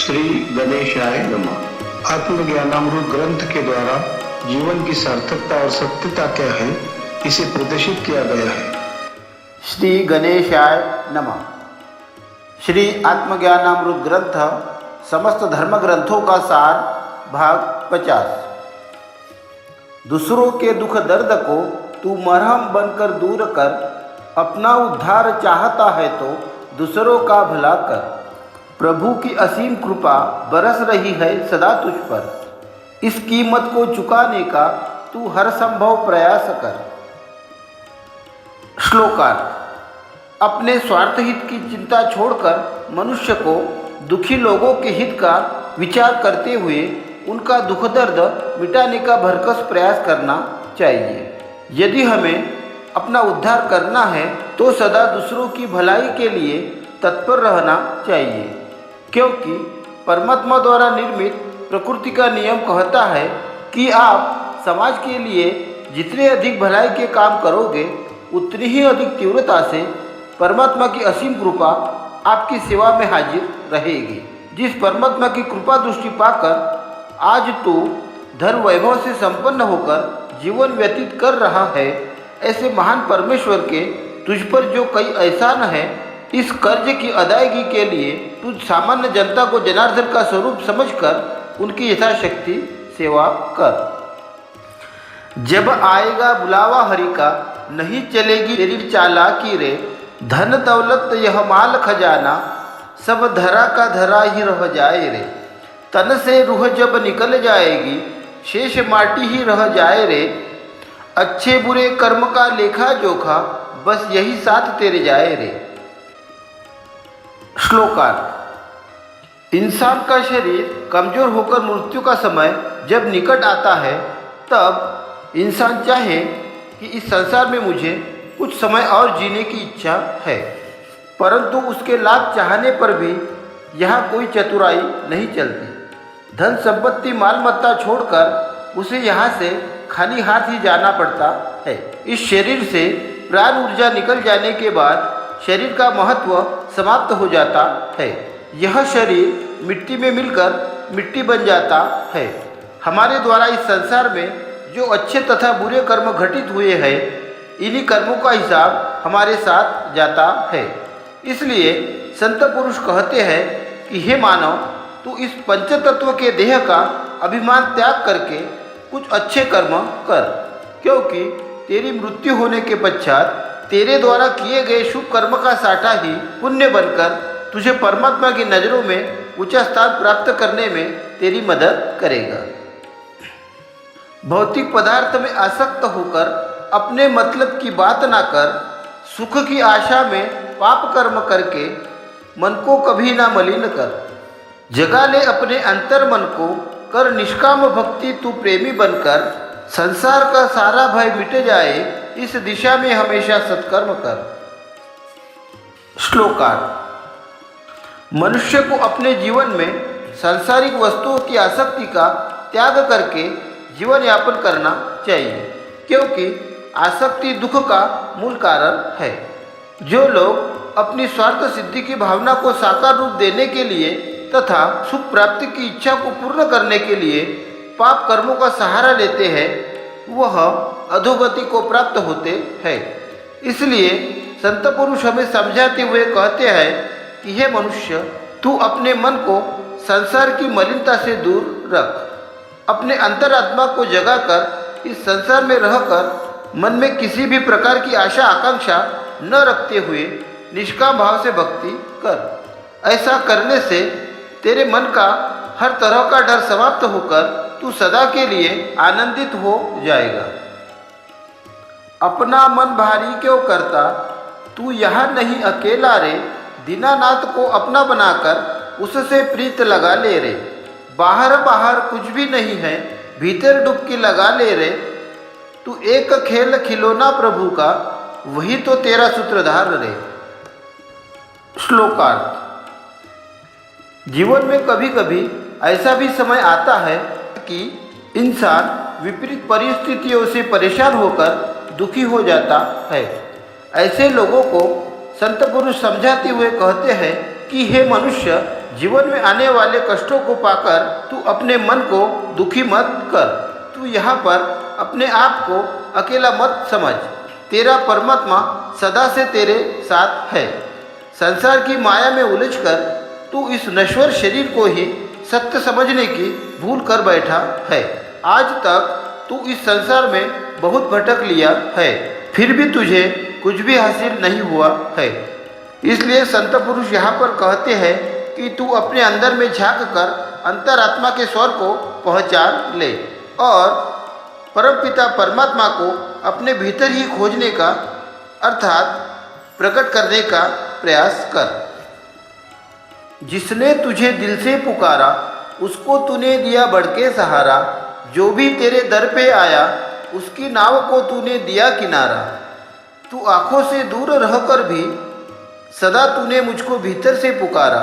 श्री गणेशाय नमः। आत्मज्ञानामृत ग्रंथ के द्वारा जीवन की सार्थकता और सत्यता क्या है, इसे प्रदर्शित किया गया है। श्री गणेशाय नमः। श्री आत्मज्ञानामृत ग्रंथ समस्त धर्म ग्रंथों का सार, भाग 50। दूसरों के दुख दर्द को तू मरहम बनकर दूर कर, अपना उद्धार चाहता है तो दूसरों का भला कर। प्रभु की असीम कृपा बरस रही है सदा तुझ पर, इस कीमत को चुकाने का तू हर संभव प्रयास कर। श्लोकार्थ। अपने स्वार्थ हित की चिंता छोड़कर मनुष्य को दुखी लोगों के हित का विचार करते हुए उनका दुख दर्द मिटाने का भरकस प्रयास करना चाहिए। यदि हमें अपना उद्धार करना है तो सदा दूसरों की भलाई के लिए तत्पर रहना चाहिए, क्योंकि परमात्मा द्वारा निर्मित प्रकृति का नियम कहता है कि आप समाज के लिए जितने अधिक भलाई के काम करोगे उतनी ही अधिक तीव्रता से परमात्मा की असीम कृपा आपकी सेवा में हाजिर रहेगी। जिस परमात्मा की कृपा दृष्टि पाकर आज तू धन वैभव से संपन्न होकर जीवन व्यतीत कर रहा है, ऐसे महान परमेश्वर के तुझ पर जो कई एहसान है, इस कर्ज की अदायगी के लिए तू सामान्य जनता को जनार्दन का स्वरूप समझकर उनकी यथाशक्ति सेवा कर। जब आएगा बुलावा हरि का, नहीं चलेगी तेरी चालाकी रे। धन दौलत यह माल खजाना, सब धरा का धरा ही रह जाए रे। तन से रूह जब निकल जाएगी, शेष माटी ही रह जाए रे। अच्छे बुरे कर्म का लेखा जोखा, बस यही साथ तेरे जाए रे। श्लोकार्थ। इंसान का शरीर कमजोर होकर मृत्यु का समय जब निकट आता है, तब इंसान चाहे कि इस संसार में मुझे कुछ समय और जीने की इच्छा है, परंतु उसके लाभ चाहने पर भी यहाँ कोई चतुराई नहीं चलती। धन संपत्ति मालमत्ता छोड़कर उसे यहाँ से खाली हाथ ही जाना पड़ता है। इस शरीर से प्राण ऊर्जा निकल जाने के बाद शरीर का महत्व समाप्त हो जाता है। यह शरीर मिट्टी में मिलकर मिट्टी बन जाता है। हमारे द्वारा इस संसार में जो अच्छे तथा बुरे कर्म घटित हुए हैं, इन्हीं कर्मों का हिसाब हमारे साथ जाता है। इसलिए संत पुरुष कहते हैं कि हे मानव, तू इस पंचतत्व के देह का अभिमान त्याग करके कुछ अच्छे कर्म कर, क्योंकि तेरी मृत्यु होने के पश्चात तेरे द्वारा किए गए शुभ कर्म का साठा ही पुण्य बनकर तुझे परमात्मा की नज़रों में ऊंचा स्थान प्राप्त करने में तेरी मदद करेगा। भौतिक पदार्थ में आसक्त होकर अपने मतलब की बात ना कर, सुख की आशा में पाप कर्म करके मन को कभी ना मलिन कर। जगा ले अपने अंतर मन को, कर निष्काम भक्ति तू प्रेमी बनकर। संसार का सारा भय मिट जाए, इस दिशा में हमेशा सत्कर्म कर। श्लोकार्थ। मनुष्य को अपने जीवन में सांसारिक वस्तुओं की आसक्ति का त्याग करके जीवन यापन करना चाहिए, क्योंकि आसक्ति दुख का मूल कारण है। जो लोग अपनी स्वार्थ सिद्धि की भावना को साकार रूप देने के लिए तथा सुख प्राप्ति की इच्छा को पूर्ण करने के लिए पाप कर्मों का सहारा लेते हैं, वह अधोगति को प्राप्त होते हैं। इसलिए संत पुरुष हमें समझाते हुए कहते हैं कि हे मनुष्य, तू अपने मन को संसार की मलिनता से दूर रख। अपने अंतरात्मा को जगाकर इस संसार में रहकर मन में किसी भी प्रकार की आशा आकांक्षा न रखते हुए निष्काम भाव से भक्ति कर। ऐसा करने से तेरे मन का हर तरह का डर समाप्त होकर तू सदा के लिए आनंदित हो जाएगा। अपना मन भारी क्यों करता, तू यहाँ नहीं अकेला रे। दीनानाथ को अपना बनाकर उससे प्रीत लगा ले रे। बाहर बाहर कुछ भी नहीं है, भीतर डुबकी लगा ले रे। तू एक खेल खिलौना प्रभु का, वही तो तेरा सूत्रधार रे। श्लोकार्थ। जीवन में कभी कभी ऐसा भी समय आता है कि इंसान विपरीत परिस्थितियों से परेशान होकर दुखी हो जाता है। ऐसे लोगों को संत पुरुष समझाते हुए कहते हैं कि हे मनुष्य, जीवन में आने वाले कष्टों को पाकर तू अपने मन को दुखी मत कर। तू यहाँ पर अपने आप को अकेला मत समझ। तेरा परमात्मा सदा से तेरे साथ है। संसार की माया में उलझकर तू इस नश्वर शरीर को ही सत्य समझने की भूल कर बैठा है। आज तक तू इस संसार में बहुत भटक लिया है, फिर भी तुझे कुछ भी हासिल नहीं हुआ है। इसलिए संत पुरुष यहाँ पर कहते हैं कि तू अपने अंदर में झांक कर अंतरात्मा के स्वर को पहचान ले और परमपिता परमात्मा को अपने भीतर ही खोजने का अर्थात प्रकट करने का प्रयास कर। जिसने तुझे दिल से पुकारा उसको तूने दिया बढ़ के सहारा। जो भी तेरे दर पे आया उसकी नाव को तूने दिया किनारा। तू आँखों से दूर रहकर भी सदा तूने मुझको भीतर से पुकारा।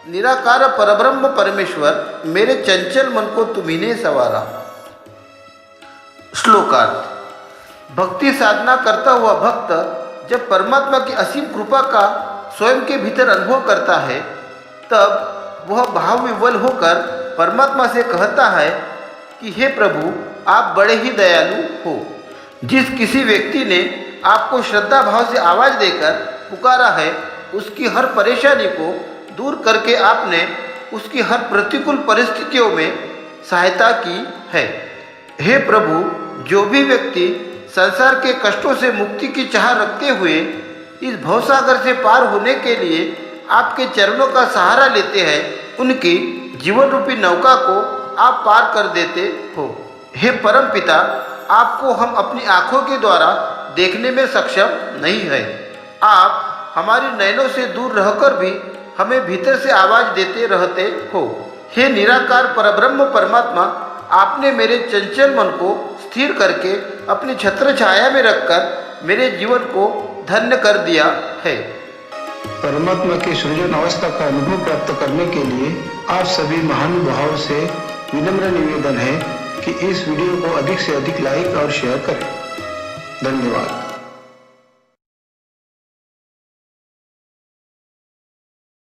निराकार परब्रह्म परमेश्वर मेरे चंचल मन को तुम्ही सवारा। श्लोकार्थ। भक्ति साधना करता हुआ भक्त जब परमात्मा की असीम कृपा का स्वयं के भीतर अनुभव करता है तब वह भाव विवल होकर परमात्मा से कहता है कि हे प्रभु, आप बड़े ही दयालु हो। जिस किसी व्यक्ति ने आपको श्रद्धा भाव से आवाज़ देकर पुकारा है उसकी हर परेशानी को दूर करके आपने उसकी हर प्रतिकूल परिस्थितियों में सहायता की है। हे प्रभु, जो भी व्यक्ति संसार के कष्टों से मुक्ति की चाह रखते हुए इस भवसागर से पार होने के लिए आपके चरणों का सहारा लेते हैं, उनकी जीवन रूपी नौका को आप पार कर देते हो। हे परम पिता, आपको हम अपनी आँखों के द्वारा देखने में सक्षम नहीं है। आप हमारी नयनों से दूर रहकर भी हमें भीतर से आवाज़ देते रहते हो। हे निराकार परब्रह्म परमात्मा, आपने मेरे चंचल मन को स्थिर करके अपनी छत्र छाया में रखकर मेरे जीवन को धन्य कर दिया है। परमात्मा की सृजन अवस्था का अनुभव प्राप्त करने के लिए आप सभी महानुभावों से विनम्र निवेदन है कि इस वीडियो को अधिक से अधिक लाइक और शेयर करें। धन्यवाद।